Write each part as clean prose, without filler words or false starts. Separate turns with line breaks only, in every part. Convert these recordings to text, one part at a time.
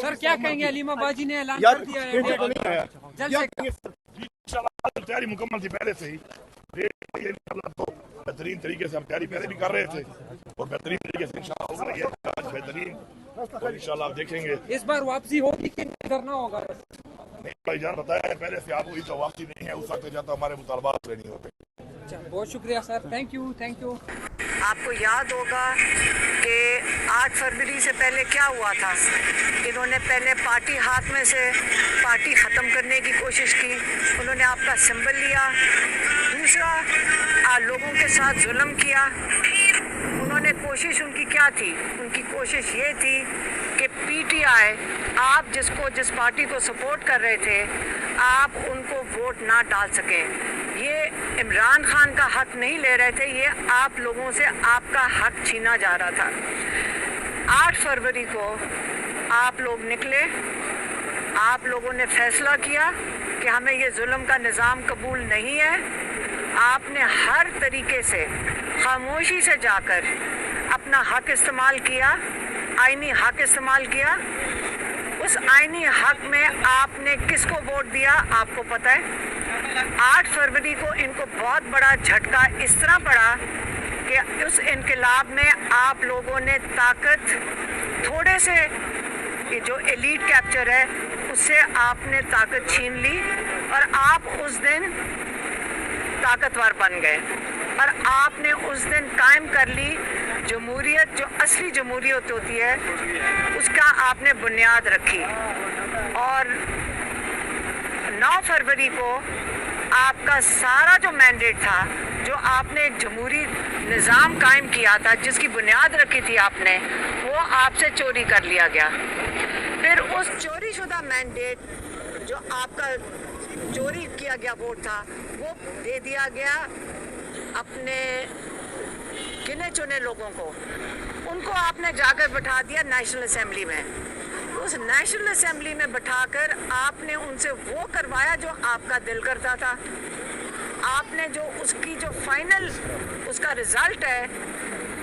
سر کیا کہیں گے؟ علیمہ باجی نے اعلان کر دیا ہے جلد سے
تیاری مکمل تھی پہلے سے ہی تو بہترین طریقے سے ہم تیاری پہلے بھی کر رہے تھے اور بہترین طریقے سے انشاءاللہ ہو رہی ہے بہترین اور انشاءاللہ آپ دیکھیں گے
اس بار واپسی ہوگی کہ دھرنا ہوگا؟
نہیں بھائی جان بتایا پہلے سے آپ ہوئی تو واپسی نہیں ہے اس وقت جاتا ہمارے مطالبات پورے نہیں ہوتے.
بہت شکریہ سر، تھینک یو.
آپ کو یاد ہوگا کہ 8 فروری سے پہلے کیا ہوا تھا؟ انہوں نے پہلے پارٹی ہاتھ میں سے پارٹی ختم کرنے کی کوشش کی، انہوں نے آپ کا سمبل لیا. دوسرا لوگوں کے ساتھ ظلم کیا. انہوں نے کوشش ان کی کیا تھی؟ ان کی کوشش یہ تھی کہ پی ٹی آئی، آپ جس پارٹی کو سپورٹ کر رہے تھے، آپ ان کو ووٹ نہ ڈال سکیں. یہ عمران خان کا حق نہیں لے رہے تھے، یہ آپ لوگوں سے آپ کا حق چھینا جا رہا تھا. 8 فروری کو آپ لوگ نکلے، آپ لوگوں نے فیصلہ کیا کہ ہمیں یہ ظلم کا نظام قبول نہیں ہے. آپ نے ہر طریقے سے خاموشی سے جا کر اپنا حق استعمال کیا، آئینی حق استعمال کیا. اس آئینی حق میں آپ نے کس کو ووٹ دیا آپ کو پتہ ہے. 8 فروری کو ان کو بہت بڑا جھٹکا اس طرح پڑا کہ اس انقلاب میں آپ لوگوں نے طاقت تھوڑے سے جو ایلیٹ کیپچر ہے اس سے آپ نے طاقت چھین لی اور آپ اس دن طاقتور بن گئے اور آپ نے اس دن قائم کر لی جمہوریت، جو اصلی جمہوریت ہوتی ہے اس کا آپ نے بنیاد رکھی. اور 9 فروری کو آپ کا سارا جو مینڈیٹ تھا، جو آپ نے جمہوری نظام قائم کیا تھا، جس کی بنیاد رکھی تھی آپ نے، وہ آپ سے چوری کر لیا گیا. پھر اس چوری شدہ مینڈیٹ جو آپ کا چوری کیا گیا ووٹ تھا، وہ دے دیا گیا اپنے گنے چنے لوگوں کو. ان کو آپ نے جا کر بٹھا دیا نیشنل اسمبلی میں. اس نیشنل اسمبلی میں بٹھا کر آپ نے ان سے وہ کروایا جو آپ کا دل کرتا تھا. آپ نے جو اس کی جو فائنل اس کا رزلٹ ہے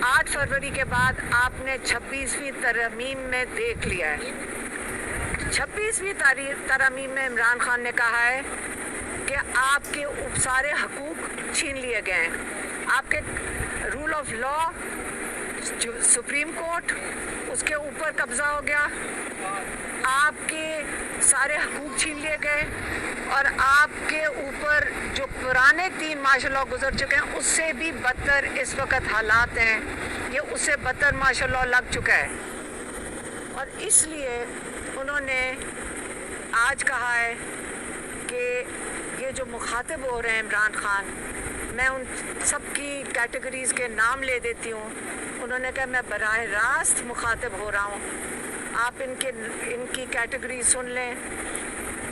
8 فروری کے بعد آپ نے 26ویں ترمیم میں دیکھ لیا ہے. 26ویں ترمیم میں عمران خان نے کہا ہے کہ آپ کے سارے حقوق چھین لیے گئے ہیں. آپ کے rule of law, Supreme Court, اس کے اوپر قبضہ ہو گیا. آپ کے سارے حقوق چھین لیے گئے اور آپ کے اوپر جو پرانے 3 مارشل لا گزر چکے ہیں اس سے بھی بدتر اس وقت حالات ہیں. یہ اس سے بدتر مارشل لا لگ چکا ہے. اور اس لیے انہوں نے آج کہا ہے کہ یہ جو مخاطب ہو رہے ہیں عمران خان، میں ان سب کی کیٹیگریز کے نام لے دیتی ہوں. انہوں نے کہا میں براہ راست مخاطب ہو رہا ہوں، آپ ان کی کیٹیگری سن لیں.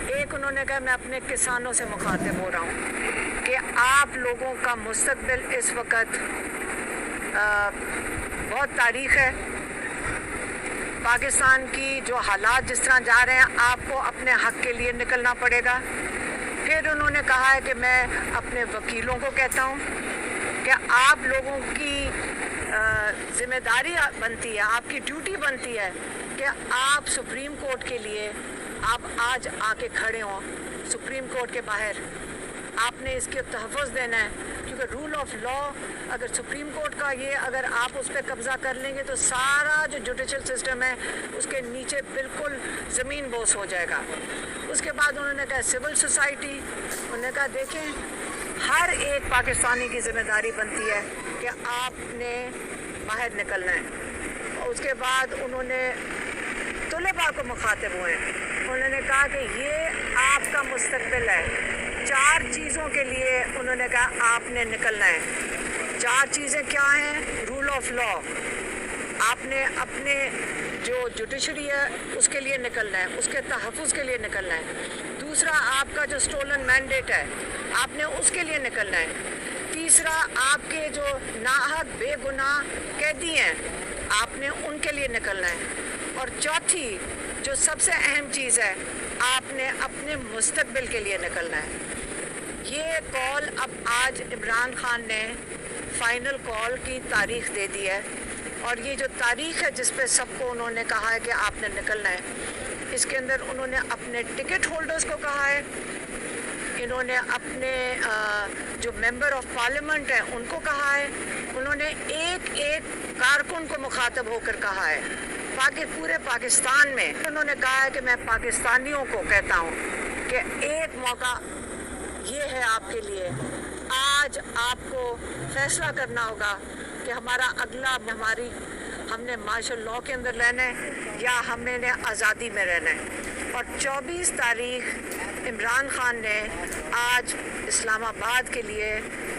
ایک انہوں نے کہا میں اپنے کسانوں سے مخاطب ہو رہا ہوں کہ آپ لوگوں کا مستقبل اس وقت بہت تاریخ ہے. پاکستان کی جو حالات جس طرح جا رہے ہیں، آپ کو اپنے حق کے لیے نکلنا پڑے گا. پھر انہوں نے کہا ہے کہ میں اپنے وکیلوں کو کہتا ہوں کہ آپ لوگوں کی ذمہ داری بنتی ہے، آپ کی ڈیوٹی بنتی ہے کہ آپ سپریم کورٹ کے لیے آپ آج آ کے کھڑے ہوں. سپریم کورٹ کے باہر آپ نے اس کے تحفظ دینا ہے، کیونکہ رول آف لا اگر سپریم کورٹ کا اگر آپ اس پہ قبضہ کر لیں گے تو سارا جو جوڈیشل سسٹم ہے اس کے نیچے بالکل زمین بوس ہو جائے گا. اس کے بعد انہوں نے کہا سول سوسائٹی، انہوں نے کہا دیکھیں ہر ایک پاکستانی کی ذمہ داری بنتی ہے کہ آپ نے باہر نکلنا ہے. اور اس کے بعد انہوں نے طلباء کو مخاطب ہوئے، انہوں نے کہا کہ یہ آپ کا مستقبل ہے. 4 چیزوں کے لیے انہوں نے کہا آپ نے نکلنا ہے. 4 چیزیں کیا ہیں؟ رول آف لا، آپ نے اپنے جو جوڈیشری ہے اس کے لیے نکلنا ہے، اس کے تحفظ کے لیے نکلنا ہے. دوسرا آپ کا جو سٹولن مینڈیٹ ہے آپ نے اس کے لیے نکلنا ہے. تیسرا آپ کے جو ناحق بے گناہ قیدی ہیں آپ نے ان کے لیے نکلنا ہے. اور چوتھی جو سب سے اہم چیز ہے، آپ نے اپنے مستقبل کے لیے نکلنا ہے. یہ کال اب آج عمران خان نے فائنل کال کی تاریخ دے دی ہے اور یہ جو تاریخ ہے جس پہ سب کو انہوں نے کہا ہے کہ آپ نے نکلنا ہے، اس کے اندر انہوں نے اپنے ٹکٹ ہولڈرز کو کہا ہے، انہوں نے اپنے جو ممبر آف پارلیمنٹ ہیں ان کو کہا ہے، انہوں نے ایک ایک کارکن کو مخاطب ہو کر کہا ہے پورے پاکستان میں. انہوں نے کہا ہے کہ میں پاکستانیوں کو کہتا ہوں کہ ایک موقع یہ ہے آپ کے لیے، آج آپ کو فیصلہ کرنا ہوگا کہ ہمارا اگلا ہم نے مارشل لاء کے اندر رہنا ہے یا ہم نے آزادی میں رہنا ہے. اور 24 تاریخ عمران خان نے آج اسلام آباد کے لیے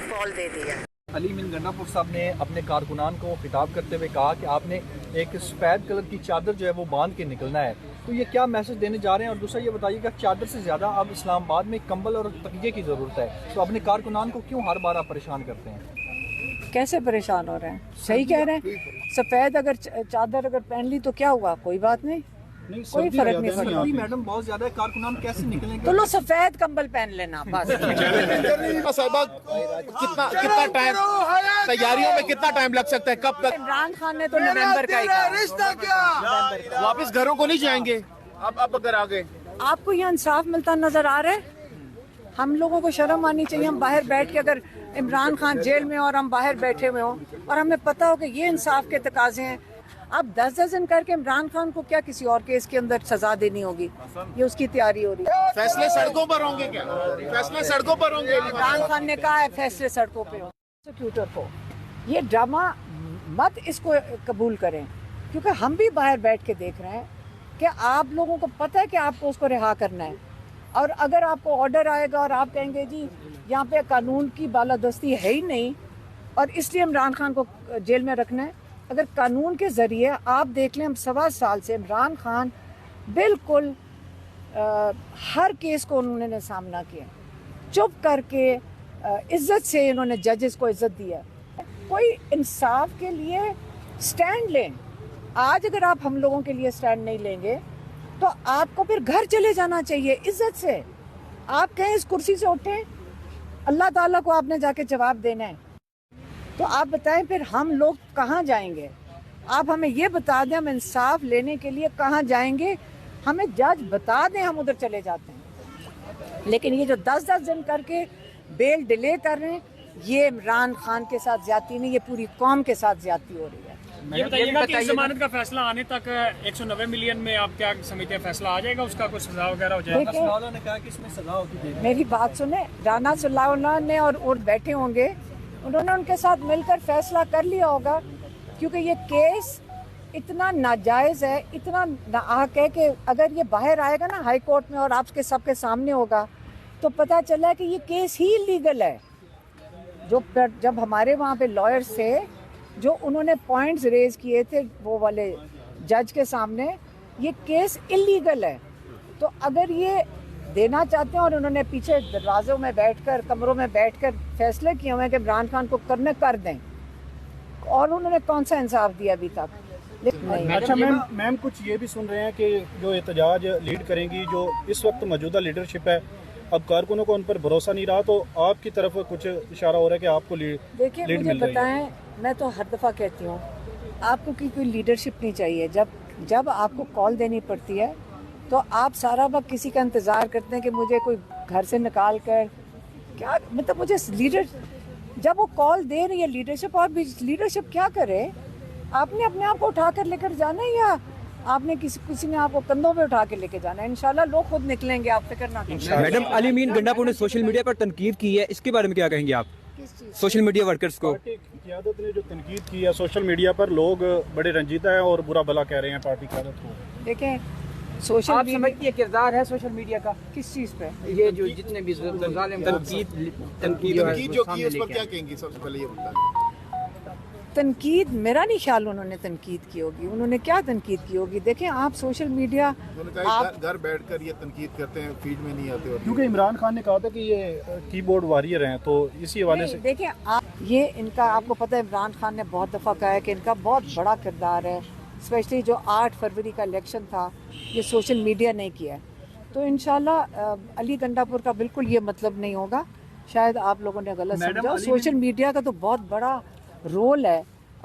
کال دے دیا.
علی امین گنڈاپور صاحب نے اپنے کارکنان کو خطاب کرتے ہوئے کہا کہ آپ نے ایک سفید کلر کی چادر جو ہے وہ باندھ کے نکلنا ہے، تو یہ کیا میسج دینے جا رہے ہیں؟ اور دوسرا یہ بتائیے گا چادر سے زیادہ اب اسلام آباد میں کمبل اور تکیے کی ضرورت ہے، تو اپنے کارکنان کو کیوں ہر بار آپ پریشان کرتے ہیں؟
کیسے پریشان ہو رہے ہیں؟ صحیح کہہ رہے ہیں، سفید اگر چادر اگر پہن لی تو کیا ہوا، کوئی بات نہیں، کوئی فرق نہیں پڑتا.
میڈم بہت زیادہ کارکنان کیسے نکلیں گے؟
تو لو سفید کمبل پہن لینا بس.
کتنا ٹائم تیاریوں میں کتنا ٹائم لگ سکتا ہے؟ کب تک؟
عمران خان نے تو نومبر کا ہی کہا.
واپس گھروں کو نہیں جائیں گے اب اگر آگے؟
آپ کو یہ انصاف ملتا نظر آ رہا ہے؟ ہم لوگوں کو شرم آنی چاہیے. ہم باہر بیٹھ کے اگر عمران خان جیل میں اور ہم باہر بیٹھے ہوئے ہوں اور ہمیں پتا ہو کہ یہ انصاف کے تقاضے ہیں، اب 10 دن کر کے عمران خان کو کیا کسی اور کیس کے اندر سزا دینی ہوگی؟ یہ اس کی تیاری ہو رہی ہے.
فیصلے سڑکوں پر ہوں گے کیا؟ فیصلے سڑکوں پر ہوں گے؟
عمران خان نے کہا ہے فیصلے سڑکوں پہ ہوں. پروسیکیوٹر کو یہ ڈرامہ مت اس کو قبول کریں، کیونکہ ہم بھی باہر بیٹھ کے دیکھ رہے ہیں کہ آپ لوگوں کو پتہ ہے کہ آپ کو اس کو رہا کرنا ہے، اور اگر آپ کو آرڈر آئے گا اور آپ کہیں گے جی یہاں پہ قانون کی بالادستی ہے ہی نہیں اور اس لیے عمران خان کو جیل میں رکھنا ہے. اگر قانون کے ذریعے آپ دیکھ لیں، ہم 1.25 سال سے عمران خان بالکل ہر کیس کو انہوں نے سامنا کیا، چپ کر کے عزت سے انہوں نے ججز کو عزت دیا. کوئی انصاف کے لیے سٹینڈ لیں. آج اگر آپ ہم لوگوں کے لیے سٹینڈ نہیں لیں گے تو آپ کو پھر گھر چلے جانا چاہیے عزت سے. آپ کہیں اس کرسی سے اٹھیں، اللہ تعالیٰ کو آپ نے جا کے جواب دینا ہے. تو آپ بتائیں پھر ہم لوگ کہاں جائیں گے؟ آپ ہمیں یہ بتا دیں ہم انصاف لینے کے لیے کہاں جائیں گے، ہمیں جج بتا دیں ہم ادھر چلے جاتے ہیں. لیکن یہ جو 10 دن کر کے بیل ڈیلے کر رہے ہیں، یہ عمران خان کے ساتھ زیادتی نہیں، یہ پوری قوم کے ساتھ زیادتی ہو رہی ہے.
یہ بتائیے گا کہ ضمانت کا فیصلہ آنے تک 190 ملین میں آپ کیا سمجھتے ہیں فیصلہ آ جائے گا، اس کا کوئی سزا وغیرہ ہو جائے گا؟
میری بات سنیں، رانا صلی اللہ نے اور بیٹھے ہوں گے، انہوں نے ان کے ساتھ مل کر فیصلہ کر لیا ہوگا، کیونکہ یہ کیس اتنا ناجائز ہے، اتنا ناحق ہے کہ اگر یہ باہر آئے گا نا ہائی کورٹ میں اور آپ کے سب کے سامنے ہوگا تو پتہ چلا کہ یہ کیس ہی لیگل ہے. جب ہمارے وہاں پہ لائرز تھے جو انہوں نے پوائنٹس ریز کیے تھے وہ والے جج کے سامنے، یہ کیس انلیگل ہے. تو اگر یہ دینا چاہتے ہیں اور انہوں نے پیچھے دروازوں میں بیٹھ کر کمروں میں بیٹھ کر فیصلے کیے ہوئے ہیں کہ عمران خان کو کرنے کر دیں، اور انہوں نے کون سا انصاف دیا ابھی تک؟
اچھا میم کچھ یہ بھی سن رہے ہیں کہ جو احتجاج لیڈ کریں گی جو اس وقت موجودہ لیڈرشپ ہے، اب کارکنوں کو ان پر بھروسہ نہیں رہا، تو آپ کی طرف کچھ اشارہ ہو رہا ہے کہ آپ کو لیڈ
دیکھیں مجھے بتائیں، میں تو ہر دفعہ کہتی ہوں آپ کو کوئی لیڈرشپ نہیں چاہیے. جب آپ کو کال دینی پڑتی ہے تو آپ سارا وقت کسی کا انتظار کرتے ہیں کہ مجھے کوئی گھر سے نکال کر کیا، مطلب مجھے لیڈر جب وہ کال دے رہی ہے لیڈرشپ، اور بھی لیڈرشپ کیا کرے؟ آپ نے اپنے آپ کو اٹھا کر لے کر جانا ہے یا آپ نے کسی نے آپ کو کندھوں پہ اٹھا کے لے کے جانا ہے؟ انشاءاللہ لوگ خود نکلیں گے، آپ فکر نہ کریں.
میڈم علی امین گنڈاپور نے سوشل میڈیا پر تنقید کی ہے، اس کے بارے میں کیا کہیں گے آپ؟ سوشل میڈیا ورکرز کو
قیادت نے جو تنقید کی ہے سوشل میڈیا پر، لوگ بڑے رنجیدہ ہیں اور برا بھلا کہہ رہے ہیں پارٹی قیادت کو.
دیکھیں سوشل
آپ سمجھتی ہے کردار ہے سوشل میڈیا کا
کس چیز پہ؟
یہ جو جتنے بھی تنقید
جو کی اس پر کیا کہیں گی؟ سب سے پہلے یہ بتائیں.
تنقید میرا نہیں خیال انہوں نے تنقید کی ہوگی. انہوں نے کیا تنقید کی ہوگی؟ دیکھیں آپ سوشل میڈیا
گھر بیٹھ کر یہ تنقید کرتے ہیں، فیڈ میں نہیں آتے.
کیونکہ عمران خان نے کہا تھا کہ یہ کی بورڈ واریر ہیں، تو اسی حوالے سے
دیکھیں یہ ان کا آپ کو پتہ ہے عمران خان نے بہت دفعہ کہا ہے کہ ان کا بہت بڑا کردار ہے، اسپیشلی جو 8 فروری کا الیکشن تھا یہ سوشل میڈیا نے کیا ہے. تو انشاءاللہ علی گنڈاپور کا بالکل یہ مطلب نہیں ہوگا، شاید آپ لوگوں نے غلط سمجھا. سوشل میڈیا کا تو بہت بڑا رول ہے